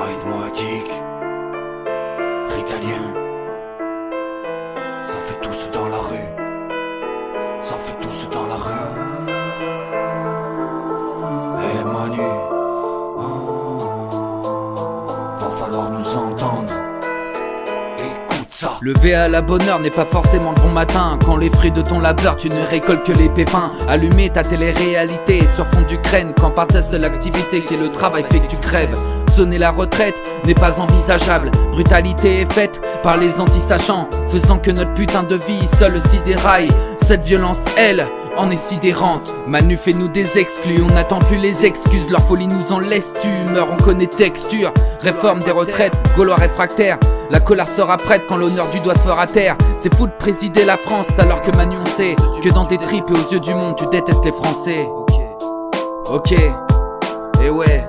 Maïdmoatique, Ritalien, ça fait tous dans la rue, ça fait tous dans la rue. Eh Manu, va falloir nous entendre. Écoute ça. Lever à la bonne heure n'est pas forcément le bon matin. Quand les fruits de ton labeur, tu ne récoltes que les pépins. Allumer ta télé-réalité sur fond d'Ukraine, quand par ta seule activité qui est le travail fait que tu crèves. Sonner la retraite n'est pas envisageable. Brutalité est faite par les anti-sachants, faisant que notre putain de vie seule s'y déraille. Cette violence, elle, en est sidérante. Manu, fais-nous des exclus, on n'attend plus les excuses. Leur folie nous en laisse tumeur, on connaît texture. Réforme des retraites, Gaulois réfractaires. La colère sera prête quand l'honneur du doigt te fera taire. C'est fou de présider la France alors que Manu, on sait que dans tes tripes et aux yeux du monde tu détestes les Français. Ok, et ouais,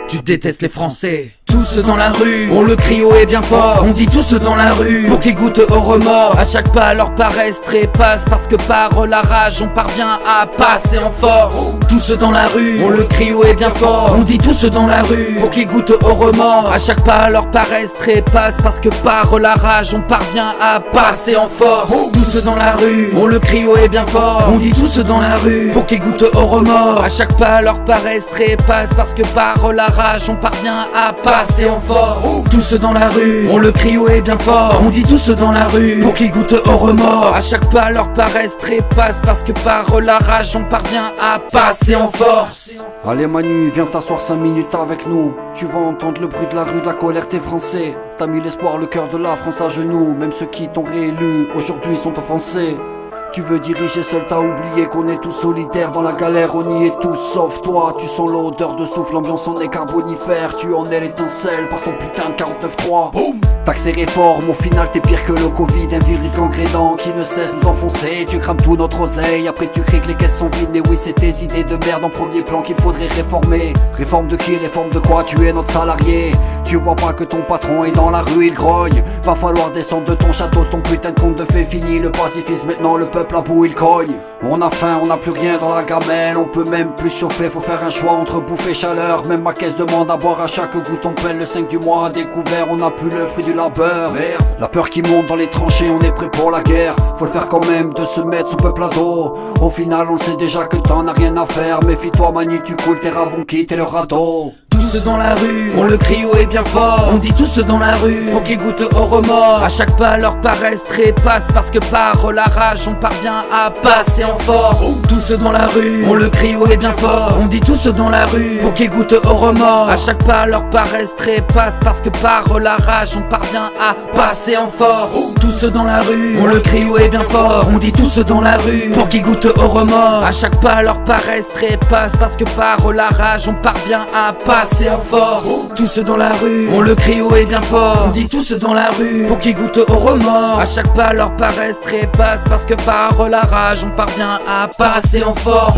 tu détestes les Français. Tous dans la rue, on le crie haut et bien fort. On dit tous dans la rue, pour qu'ils goûtent au remords. À chaque pas leur paresse trépasse, parce que par la rage on parvient à passer en force. Tous dans la rue, on le crie haut et bien fort. On dit tous dans la rue, pour qu'ils goûtent au remords. À chaque pas leur paresse trépasse, parce que par la rage on parvient à passer en force. Tous dans la rue, on le crie haut et bien fort. On dit tous dans la rue, pour qu'ils goûtent au remords. À chaque pas leur paresse trépasse, parce que par la rage on parvient à passer en force. Tous dans la rue, on le crie haut et bien fort. On dit tous dans la rue, pour qu'ils goûtent au remords. À chaque pas leur paresse trépasse, parce que par la rage on parvient à passer en force. Allez Manu, viens t'asseoir 5 minutes avec nous. Tu vas entendre le bruit de la rue, de la colère, t'es français. T'as mis l'espoir, le cœur de la France à genoux. Même ceux qui t'ont réélu, aujourd'hui sont offensés. Tu veux diriger seul, t'as oublié qu'on est tous solidaires dans la galère, on y est tous sauf toi. Tu sens l'odeur de souffle, l'ambiance en est carbonifère. Tu en es l'étincelle par ton putain de 49.3. Boum. Taxes et réformes, au final t'es pire que le Covid. Un virus gangrénant qui ne cesse de nous enfoncer. Tu crames tout notre oseille, après tu cries que les caisses sont vides. Mais oui, c'est tes idées de merde en premier plan qu'il faudrait réformer. Réforme de qui, réforme de quoi? Tu es notre salarié. Tu vois pas que ton patron est dans la rue, il grogne. Va falloir descendre de ton château, ton putain de conte de fées. Fini le pacifisme, maintenant le peuple à bout il cogne. On a faim, on a plus rien dans la gamelle. On peut même plus chauffer, faut faire un choix entre bouffe et chaleur. Même ma caisse demande à boire à chaque goutte. On pèle le 5 du mois à découvert. On a plus le fruit du labeur. Merde. La peur qui monte dans les tranchées, on est prêt pour la guerre. Faut le faire quand même de se mettre son peuple à dos. Au final on sait déjà que t'en as rien à faire. Méfie-toi Manu, tu coules, tes rats vont quitter le radeau. Tous dans la rue, on le crie haut et bien fort. On dit tous dans la rue, pour qu'ils goûtent au remords. À chaque pas leur paresse trépasse, parce que par la rage on parvient à passer en force. Tous dans la rue, on le crie haut et bien fort. On dit tous dans la rue, pour qu'ils goûtent au remords. À chaque pas leur paresse trépasse, parce que par la rage on parvient à passer en force. Tous dans la rue, on le crie haut et bien fort. On dit tous dans la rue, pour qu'ils goûtent au remords. À chaque pas leur paresse trépasse, parce que par la rage on parvient à passer en force. Tous dans la rue, on le crie haut et bien fort. On dit tous dans la rue, pour qu'ils goûtent au remords. À chaque pas leur paresse trépasse, parce que par la rage on parvient à passer en force.